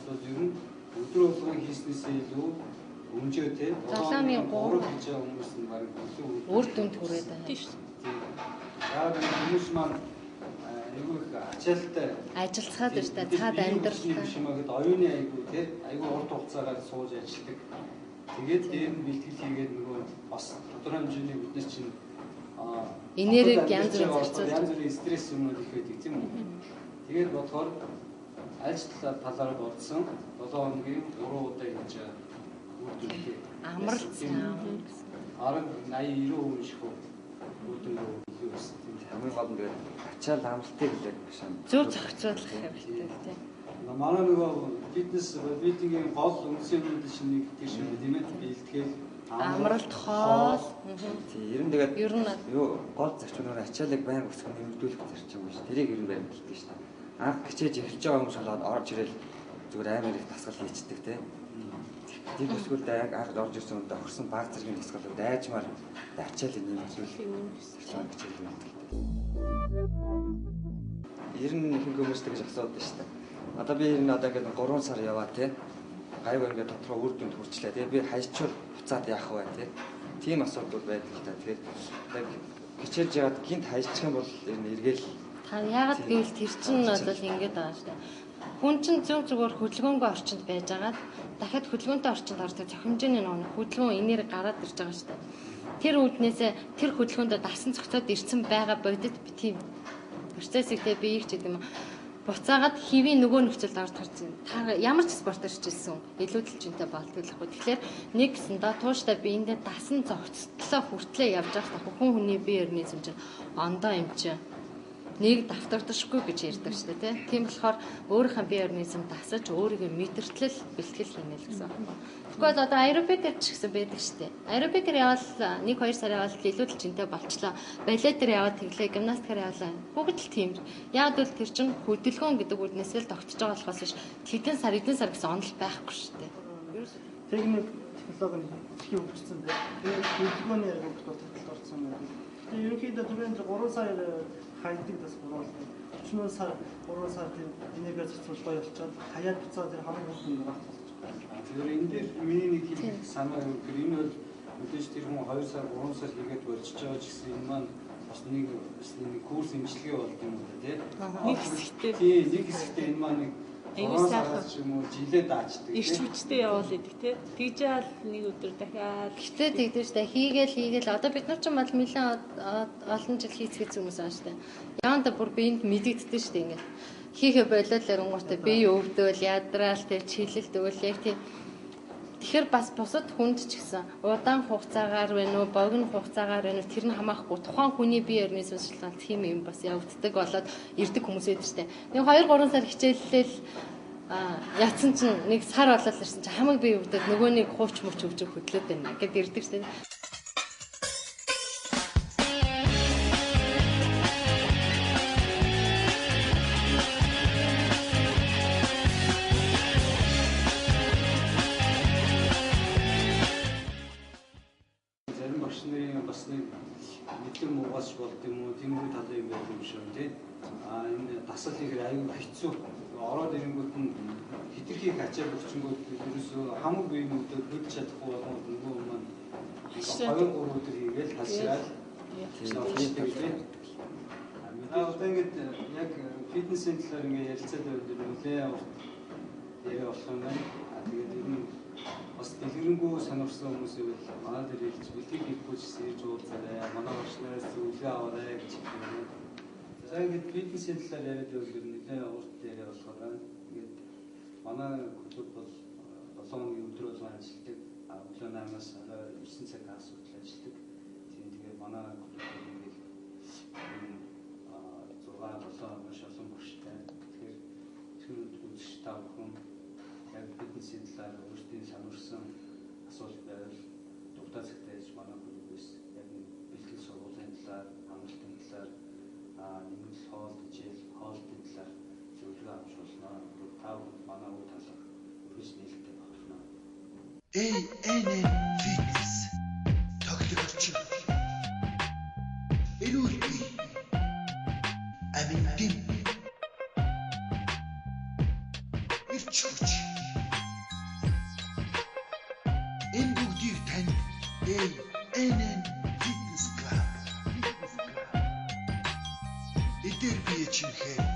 бол ер нь өдөр болгон хийснээсээ илүү өмжөөтэй 7300 хийж байгаа хүмүүс нь баг үр дүнд хүрээд байна. Тийм шүү. Яг хүмүүс маань айгүй их ачаалттай Ажиллацгаад байна та цаад амьдралтай. биш юм аа гэд оюуны айгүй тий айгүй урт хугацаагаар сууж ажилладаг. Тэгээд дээр нь бэлтгэл хийгээд нөгөө бас тодорхой хэмжээний бид нар чинь энерги янз бүр зарцуулж янз бүрийн стресс юмнууд их байдаг тийм үү. Тэгээд бодохоор аль талаар бодсон 7 хоногийн 3 удаа хийж үр дүнтэй амралцсан. 80-90% шиг үр дүнтэй хийсэн. Хамгийн гол нь тэгээд ачаал амралтыг хэлээд биш юм. Зөв зохицуулах хэрэгтэй тийм. Манай нөгөө фитнес бодибилдингийн гол үндсүүд чинь нэг тийм шүү дээ тийм ээ. Бэлтгэл Амралт хоол. Тийм ер нь тэгээд Ер нь юу гол зарчим нь ачаалыг байнга өсгөх нэмэгдүүлэх зарчим биш. Тэрийг ер нь баримталдаг шүү дээ. Анх хичээж эхэлж байгаа хүмүүс болоод орж ирэл зүгээр амар их тасгал хийчихдэг тийм. Тэр өсгөл дайг анх орж ирсэн үедээ орсон баг зэргийн тасгал дайжмаар ачаалыг нэмэгдүүлэх зарчим хичээл байдаг. Ер нь ихэнх хүмүүс тэгж асуудаг шүү дээ. Одоо би энэ одоо ингээд 3 сар яваа тийм. Гайг ингээд тодорхой үр дүнд хүрчлээ тийм. Би хаяжчвал буцаад яах вэ тийм. Тийм асуудал байдаг л та. Тэгэхээр яг хичээж яагаад гинт хаяжчих юм бол ер нь эргээл та яагаад гэвэл тэр чинь бол ингэж байгаа шүү дээ. Хүн чинь зөв зүгээр хөдөлгөөнгөө орчинд байжгаад дахиад хөдөлгөөнтэй орчинд ордог цохимжооны нөгөө хөдөлгөөн энерги гараад ирж байгаа шүү дээ. Тэр үүднээсээ тэр хөдөлгөөндөө дасан зохицоод ирсэн байгаа бодит тийм процессыг тэгээ би их ч гэдэг юм. Буцаагаад хэвийн нөгөө нөхцөлд орж гарсан. Та ямар ч спортоор хичээлсэн илүү дэлжинтэй болтгол ахгүй. Тэгэхээр нэг гэсэндээ тууштай биендээ дасан зохицолтлоо хүртлээ явж байгаа хүн хүний бие организм чинь ондоо юм чинь нэг давтагдахгүй гэж ярьдаг шүү дээ тийм болохоор өөрийнхөө бие организм дасаж өөрийгөө мэдэртлэл бэлтгэл хийнэ л гэсэн. Тэгвэл одоо аэробикэр ч гэсэн байдаг шүү дээ. Аэробикэр явал 1-2 сар явал илүү дэлжинтэй болчлоо. Балетээр яваад тэглээ, гимнастикаар явлаа. Бүгд л тийм. Яг л тэр чинь хөдөлгөөн гэдэг үгнээсээ л тогтож байгаа болохоос биш хэдэн сар гэсэн онол байхгүй шүү дээ. Техник технологи их хөгжсөн дээ. Тэгээд хөдөлгөөний яг тогтолцолд орсон байна. Тэгээд ерөнхийдөө түрүүнд 3 сар хайдаг бас буруулсан. 40 сар 3 сар тийм энерги зарцуулж гоё болчиход хаяад буцаад тэр хамгийн хүнд байгаа. Тэгэхээр энэ дээр миний нэг хэлэх санаа юу гэхээр энэ бол мэдээж тэр хүн 2 сар 3 сар хийгээд болчихж байгаа ч гэсэн энэ маань бас нэг курс имчилгээ болд юм уу тий. Нэг хэсэгтээ. Тий, нэг хэсэгтээ энэ маань нэг аюу сайхан юм уу жилээ даачдаг. Ирч хүчтэй явал идэг тий. Тэгж яал нэг өдөр дахиад Гэтэ тэгдэж штэ хийгээл одоо бид нар ч юм бол нэлээд олон жил хийцгээц хүмүүс аа штэ. Яанда бүр биеинд мэдэгддэг штэ ингээд. Хийхэ болоод л оронгортой бие өвдөөл ядраал тэр чилэлт өгөл яг тийм. Тэгэхээр бас бусад хүнд ч гэсэн удаан хугацаагаар байна уу, богино хугацаагаар байна уу тэр нь хамаахгүй тухайн хүний бие организм шалтгаалт тийм юм бас явагддаг болоод ирдэг хүмүүс байдаг штэ. Нэг 2-3 сар хичээллэл яатсан чинь нэг сар болоод ирсэн чинь хамаг бие өвдөд нөгөө нэг хууч мөч өвж хөдлөөд байна гэд ирдэг штэ. Бас нэг мэдлэг муугаас болд юм уу тиймэрхүү талын юм байх юм шиг тийм энэ дасал хийхээр аюул хэцүү ороод ирэнгүүт нь хитрхийг ачаал өгчөнгүүд ерөөсөө хамаг бие мөдөд хөдөлж чадахгүй болгоод нөгөө юм маань 2-3 өдөр хийгээл хасраад одоо ингээд яг фитнесийн талаар ингээд ярилцаад байвал нэлээ яриа болох юм байна. Тэгээд ер нь бас дэлгэрэнгүй сонирхсан хүмүүсээ бол манай дээр хэлж бэлтгэл хийхгүй ч гэсэн ирж уулзаарай. Манай багшнаас зөвлөгөө аваарай гэж хэлсэн. За ингээд фитнесийн талаар яриад байвал нэлээ урт яриа болох байна. Ингээд манай клуб бол 7 хоногийн өдөр болгон ажилладаг. Өглөө 8-аас 9 цагаас хүртэл ажилладаг. Тийм тэгээд манай клуб ингээд 6-7 маш олон багштай. Тэгэхээр шинэ үзэгч та бүхэн яг фитнесийн талаар өөрсдийн сонирхсан асуулт байвал дуртай цагтаа яж манай клубээс яг бэлтгэл сургуулийн талаар, амралтын талаар, нэмэлт хоолтын талаар зөвлөгөө авч болно. Та бүхэн манай үе талаар үргэлж нээлттэй болно. ANN Fitness тогтмол орчин. Эрүүл бие. Амин дэм. ирч хүч. Энэ бүгдийг тань ANN Fitness Club. Эдгээр бие чихээр